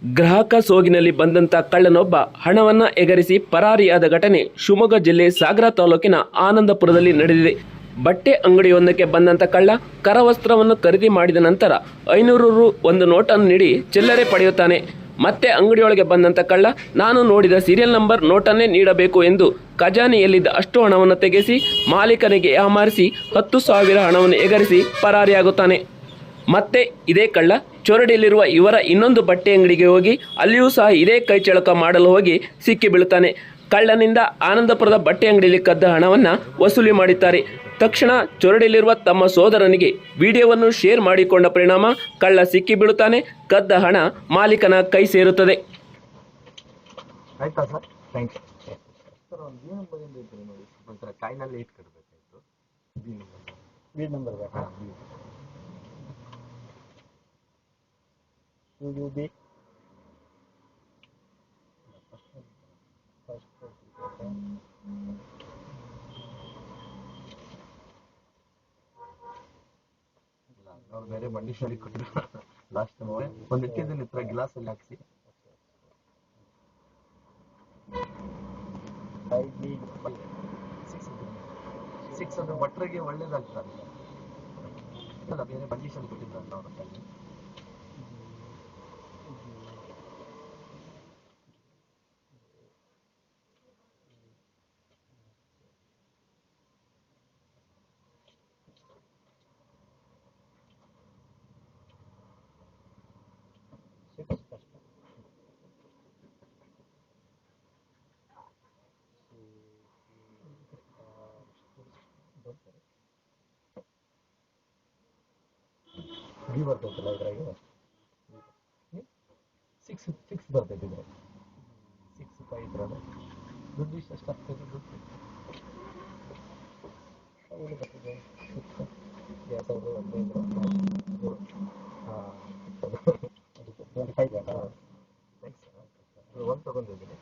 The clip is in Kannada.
ಗ್ರಾಹಕ ಸೋಗಿನಲ್ಲಿ ಬಂದಂತ ಕಳ್ಳನೊಬ್ಬ ಹಣವನ್ನ ಎಗರಿಸಿ ಪರಾರಿಯಾದ ಘಟನೆ ಶಿವಮೊಗ್ಗ ಜಿಲ್ಲೆ ಸಾಗರ ತಾಲೂಕಿನ ಆನಂದಪುರದಲ್ಲಿ ನಡೆದಿದೆ. ಬಟ್ಟೆ ಅಂಗಡಿಯೊಂದಕ್ಕೆ ಬಂದಂತ ಕಳ್ಳ ಕರವಸ್ತ್ರವನ್ನು ಖರೀದಿ ಮಾಡಿದ ನಂತರ 500 ರು ಒಂದು ನೋಟನ್ನು ನೀಡಿ ಚಿಲ್ಲರೆ ಪಡೆಯುತ್ತಾನೆ. ಮತ್ತೆ ಅಂಗಡಿಯೊಳಗೆ ಬಂದಂತ ಕಳ್ಳ ನಾನು ನೋಡಿದ ಸೀರಿಯಲ್ ನಂಬರ್ ನೋಟನ್ನೇ ನೀಡಬೇಕು ಎಂದು ಖಜಾನೆಯಲ್ಲಿದ್ದ ಅಷ್ಟು ಹಣವನ್ನು ತೆಗೆಸಿ ಮಾಲೀಕನಿಗೆ ಯಾಮಾರಿಸಿ 10,000 ಹಣವನ್ನು ಎಗರಿಸಿ ಪರಾರಿಯಾಗುತ್ತಾನೆ. ಮತ್ತೆ ಇದೇ ಕಳ್ಳ ಚೊರಡಿಯಲ್ಲಿರುವ ಇವರ ಇನ್ನೊಂದು ಬಟ್ಟೆ ಅಂಗಡಿಗೆ ಹೋಗಿ ಅಲ್ಲಿಯೂ ಸಹ ಇದೇ ಕೈಚಳಕ ಮಾಡಲು ಹೋಗಿ ಸಿಕ್ಕಿ ಬೀಳುತ್ತಾನೆ. ಕಳ್ಳನಿಂದ ಆನಂದಪುರದ ಬಟ್ಟೆ ಅಂಗಡಿಯಲ್ಲಿ ಕದ್ದ ಹಣವನ್ನು ವಸೂಲಿ ಮಾಡುತ್ತಾರೆ. ತಕ್ಷಣ ಚೊರಡಿಯಲ್ಲಿರುವ ತಮ್ಮ ಸೋದರನಿಗೆ ವಿಡಿಯೋವನ್ನು ಶೇರ್ ಮಾಡಿಕೊಂಡ ಪರಿಣಾಮ ಕಳ್ಳ ಸಿಕ್ಕಿ ಬೀಳುತ್ತಾನೆ. ಕದ್ದ ಹಣ ಮಾಲೀಕನ ಕೈ ಸೇರುತ್ತದೆ. ಆಯ್ತಾ ಸರ್? Thanks sir. ಒಂದು ಬಿ ನಂಬರ್ ಏನು ಬೇಕು ನೋಡಿ, ಒಂಥರ ಕಾಯಿನಲ್ಲಿ ಇಟ್ಟು ಕಟ್ಟಬೇಕಾಯ್ತು. ಬಿ ನಂಬರ್ ಬೇಕಾ? UUB ನಾವು ಬೇರೆ ಬಂಡಿಶಾಲಿ ಕೊಟ್ಟಿದ್ರು ಲಾಸ್ಟ್ ಟೈಮ್. ಒಂದು ಇಟ್ಟಿದ್ದೀನಿ ಇತರ ಗ್ಲಾಸ್ ಅಲ್ಲಿ ಹಾಕ್ಸಿ. ಸಿಕ್ಸ್ ಅದು ಬಟ್ರಿಗೆ ಒಳ್ಳೇದಾಗ್ತದೆ. ಅಲ್ಲ ಬೇರೆ ಬಂಡಿಶಾಲಿ ಕೊಟ್ಟಿದ್ರಲ್ಲ ಅವ್ರ ಕೈಲಿ. ಬಿ ಬರ್ತೈತಲ್ಲ ಇದ್ರಾಗ, ಸಿಕ್ಸ್ ಬರ್ತೈತಿ ಇದ್ರಾಗ. 6 ಇದ್ರಾಗ ದುಡ್ಡು ಎಷ್ಟು ಆಗ್ತೈತಿ? ದುಡ್ಡು ಬರ್ತದೆ 2,1500. ಹಾಂ 25 ಒಂದು ತಗೊಂಡಿದ್ದೀನಿ.